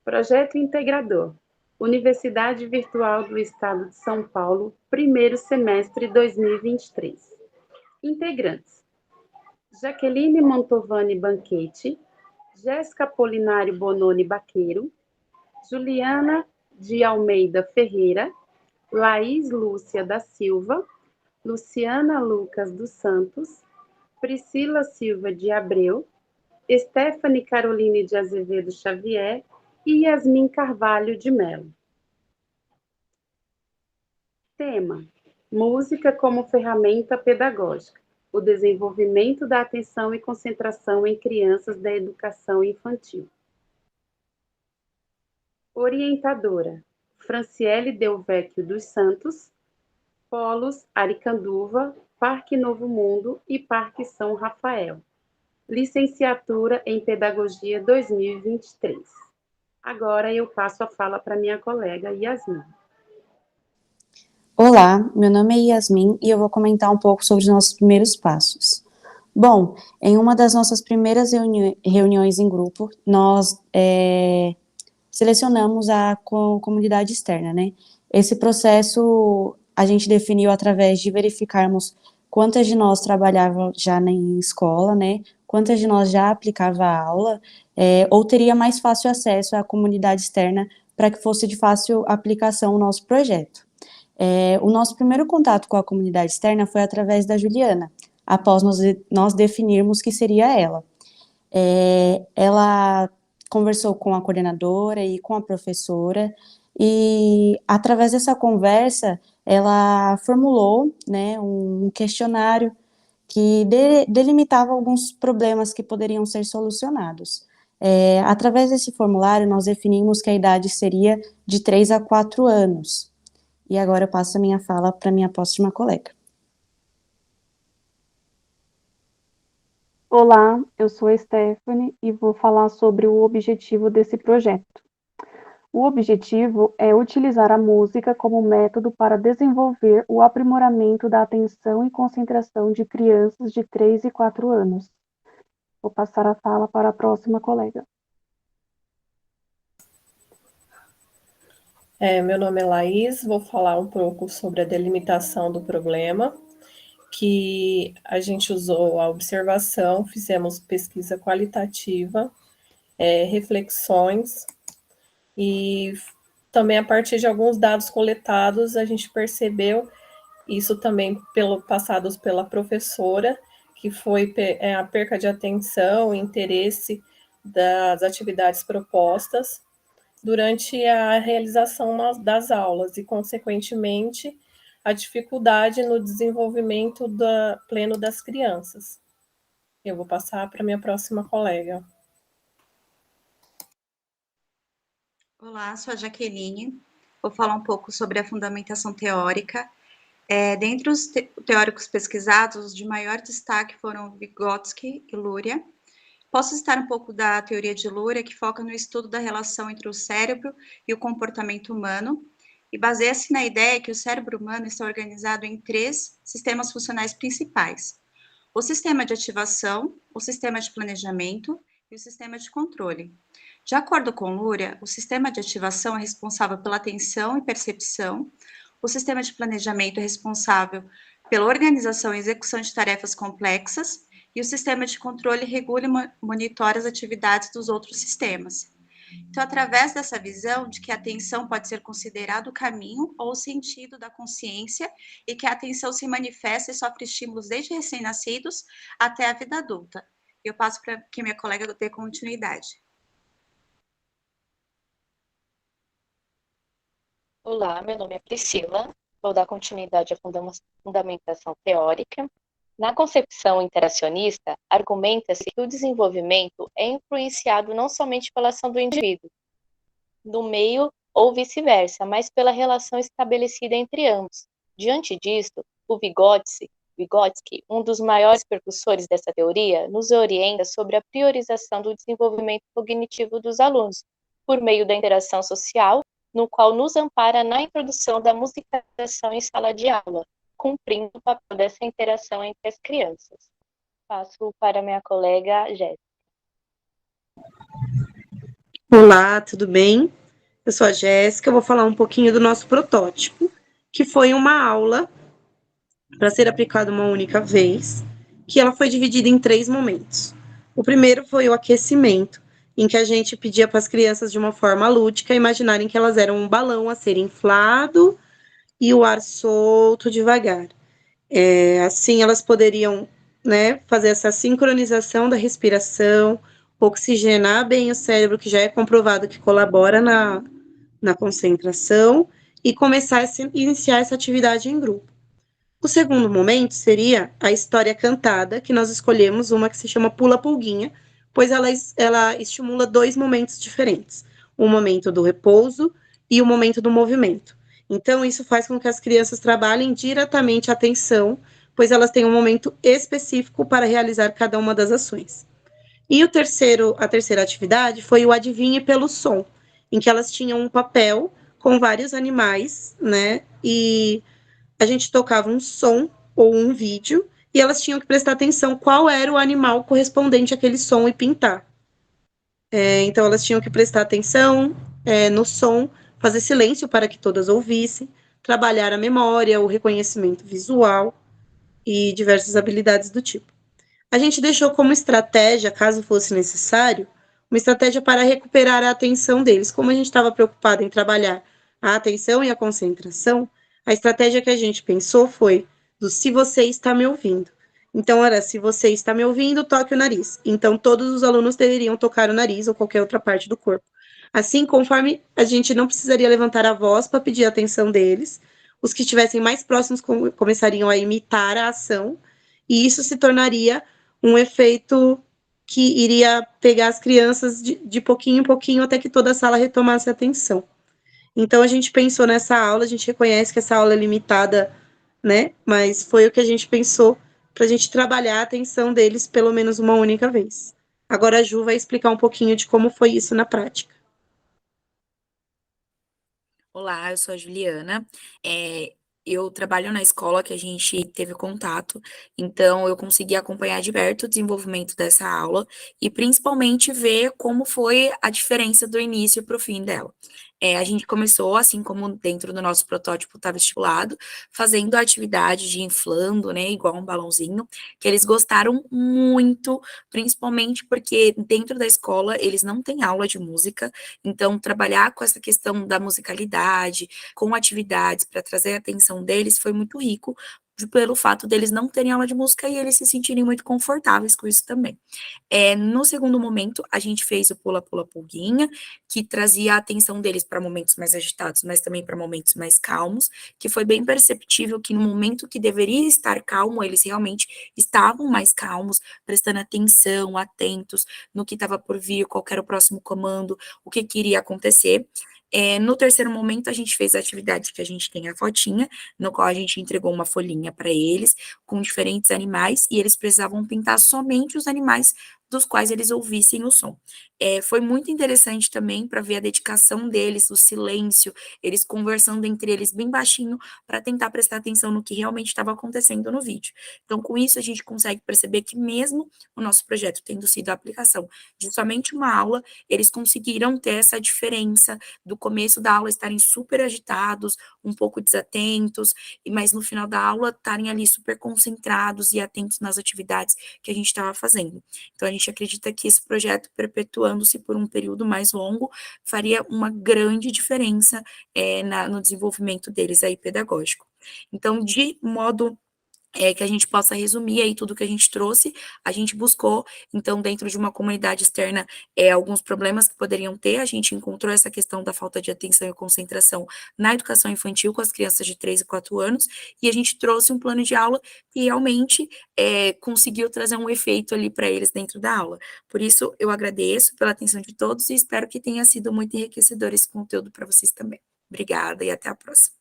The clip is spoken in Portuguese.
Projeto Integrador. Universidade Virtual do Estado de São Paulo, primeiro semestre 2023. Integrantes: Jaqueline Montovani Banquete, Jéssica Polinário Bononi Baqueiro, Juliana de Almeida Ferreira, Laís Lúcia da Silva, Luciana Lucas dos Santos, Priscila Silva de Abreu, Stephanie Caroline de Azevedo Xavier e Yasmin Carvalho de Mello. Tema: música como ferramenta pedagógica, o desenvolvimento da atenção e concentração em crianças da educação infantil. Orientadora: Franciele Delvecchio dos Santos, Polos Aricanduva, Parque Novo Mundo e Parque São Rafael. Licenciatura em Pedagogia 2023. Agora eu passo a fala para minha colega Yasmin. Olá, meu nome é Yasmin e eu vou comentar um pouco sobre os nossos primeiros passos. Bom, em uma das nossas primeiras reuniões em grupo, nós selecionamos a comunidade externa, né? Esse processo a gente definiu através de verificarmos quantas de nós trabalhavam já em escola, né? Quantas de nós já aplicava a aula, ou teria mais fácil acesso à comunidade externa para que fosse de fácil aplicação o nosso projeto. O nosso primeiro contato com a comunidade externa foi através da Juliana, após nós definirmos que seria ela. Ela conversou com a coordenadora e com a professora, e através dessa conversa, ela formulou, né, um questionário que delimitava alguns problemas que poderiam ser solucionados. Através desse formulário, nós definimos que a idade seria de 3 a 4 anos. E agora eu passo a minha fala para minha próxima colega. Olá, eu sou a Stephanie e vou falar sobre o objetivo desse projeto. O objetivo é utilizar a música como método para desenvolver o aprimoramento da atenção e concentração de crianças de 3 e 4 anos. Vou passar a fala para a próxima colega. Meu nome é Laís, vou falar um pouco sobre a delimitação do problema, que a gente usou a observação, fizemos pesquisa qualitativa, reflexões, e também a partir de alguns dados coletados, a gente percebeu, isso também passados pela professora, que foi a perca de atenção e interesse das atividades propostas durante a realização das aulas e, consequentemente, a dificuldade no desenvolvimento pleno das crianças. Eu vou passar para a minha próxima colega. Olá, sou a Jaqueline. Vou falar um pouco sobre a fundamentação teórica. Dentre os teóricos pesquisados, os de maior destaque foram Vygotsky e Luria. Posso citar um pouco da teoria de Luria, que foca no estudo da relação entre o cérebro e o comportamento humano, e baseia-se na ideia que o cérebro humano está organizado em 3 sistemas funcionais principais: o sistema de ativação, o sistema de planejamento e o sistema de controle. De acordo com Luria, o sistema de ativação é responsável pela atenção e percepção, o sistema de planejamento é responsável pela organização e execução de tarefas complexas, e o sistema de controle regula e monitora as atividades dos outros sistemas. Então, através dessa visão de que a atenção pode ser considerado o caminho ou o sentido da consciência, e que a atenção se manifesta e sofre estímulos desde recém-nascidos até a vida adulta. Eu passo para que minha colega dê continuidade. Olá, meu nome é Priscila, vou dar continuidade à fundamentação teórica. Na concepção interacionista, argumenta-se que o desenvolvimento é influenciado não somente pela ação do indivíduo, do meio ou vice-versa, mas pela relação estabelecida entre ambos. Diante disto, o Vygotsky, um dos maiores precursores dessa teoria, nos orienta sobre a priorização do desenvolvimento cognitivo dos alunos, por meio da interação social, no qual nos ampara na introdução da musicalização em sala de aula, cumprindo o papel dessa interação entre as crianças. Passo para minha colega Jéssica. Olá, tudo bem? Eu sou a Jéssica, eu vou falar um pouquinho do nosso protótipo, que foi uma aula para ser aplicada uma única vez, que ela foi dividida em 3 momentos. O primeiro foi o aquecimento, em que a gente pedia para as crianças, de uma forma lúdica, imaginarem que elas eram um balão a ser inflado e o ar solto devagar. Assim, elas poderiam, né, fazer essa sincronização da respiração, oxigenar bem o cérebro, que já é comprovado que colabora na concentração, e começar a iniciar essa atividade em grupo. O segundo momento seria a história cantada, que nós escolhemos uma que se chama Pula Pulguinha, pois ela estimula 2 momentos diferentes: o momento do repouso e o momento do movimento. Então, isso faz com que as crianças trabalhem diretamente a atenção, pois elas têm um momento específico para realizar cada uma das ações. E a terceira atividade foi o Adivinhe pelo Som, em que elas tinham um papel com vários animais, né? E a gente tocava um som ou um vídeo e elas tinham que prestar atenção qual era o animal correspondente àquele som e pintar. Então, elas tinham que prestar atenção no som, fazer silêncio para que todas ouvissem, trabalhar a memória, o reconhecimento visual e diversas habilidades do tipo. A gente deixou como estratégia, caso fosse necessário, uma estratégia para recuperar a atenção deles. Como a gente estava preocupado em trabalhar a atenção e a concentração, a estratégia que a gente pensou foi do se você está me ouvindo. Então, era se você está me ouvindo, toque o nariz. Então, todos os alunos deveriam tocar o nariz ou qualquer outra parte do corpo. Assim, conforme a gente não precisaria levantar a voz para pedir a atenção deles, os que estivessem mais próximos começariam a imitar a ação, e isso se tornaria um efeito que iria pegar as crianças de pouquinho em pouquinho até que toda a sala retomasse a atenção. Então, a gente pensou nessa aula, a gente reconhece que essa aula é limitada, né? Mas foi o que a gente pensou para a gente trabalhar a atenção deles pelo menos uma única vez. Agora a Ju vai explicar um pouquinho de como foi isso na prática. Olá, eu sou a Juliana. Eu trabalho na escola que a gente teve contato, então eu consegui acompanhar de perto o desenvolvimento dessa aula e principalmente ver como foi a diferença do início para o fim dela. A gente começou, assim como dentro do nosso protótipo estava estipulado, fazendo a atividade de inflando, né, igual um balãozinho, que eles gostaram muito, principalmente porque dentro da escola eles não têm aula de música, então trabalhar com essa questão da musicalidade, com atividades para trazer a atenção deles foi muito rico, pelo fato deles não terem aula de música e eles se sentirem muito confortáveis com isso também. No segundo momento, a gente fez o pula-pula-pulguinha, que trazia a atenção deles para momentos mais agitados, mas também para momentos mais calmos, que foi bem perceptível que no momento que deveria estar calmo, eles realmente estavam mais calmos, prestando atenção, atentos no que estava por vir, qual era o próximo comando, o que iria acontecer. No terceiro momento, a gente fez a atividade que a gente tem a fotinha, no qual a gente entregou uma folhinha para eles, com diferentes animais, e eles precisavam pintar somente os animais dos quais eles ouvissem o som. Foi muito interessante também para ver a dedicação deles, o silêncio, eles conversando entre eles bem baixinho, para tentar prestar atenção no que realmente estava acontecendo no vídeo. Então, com isso, a gente consegue perceber que mesmo o nosso projeto tendo sido a aplicação de somente uma aula, eles conseguiram ter essa diferença do começo da aula estarem super agitados, um pouco desatentos, mas no final da aula estarem ali super concentrados e atentos nas atividades que a gente estava fazendo. Então, a gente acredita que esse projeto, perpetuando-se por um período mais longo, faria uma grande diferença no desenvolvimento deles aí pedagógico. Então, de modo que a gente possa resumir aí tudo que a gente trouxe, a gente buscou, então, dentro de uma comunidade externa, alguns problemas que poderiam ter, a gente encontrou essa questão da falta de atenção e concentração na educação infantil com as crianças de 3 e 4 anos, e a gente trouxe um plano de aula que realmente conseguiu trazer um efeito ali para eles dentro da aula. Por isso, eu agradeço pela atenção de todos e espero que tenha sido muito enriquecedor esse conteúdo para vocês também. Obrigada e até a próxima.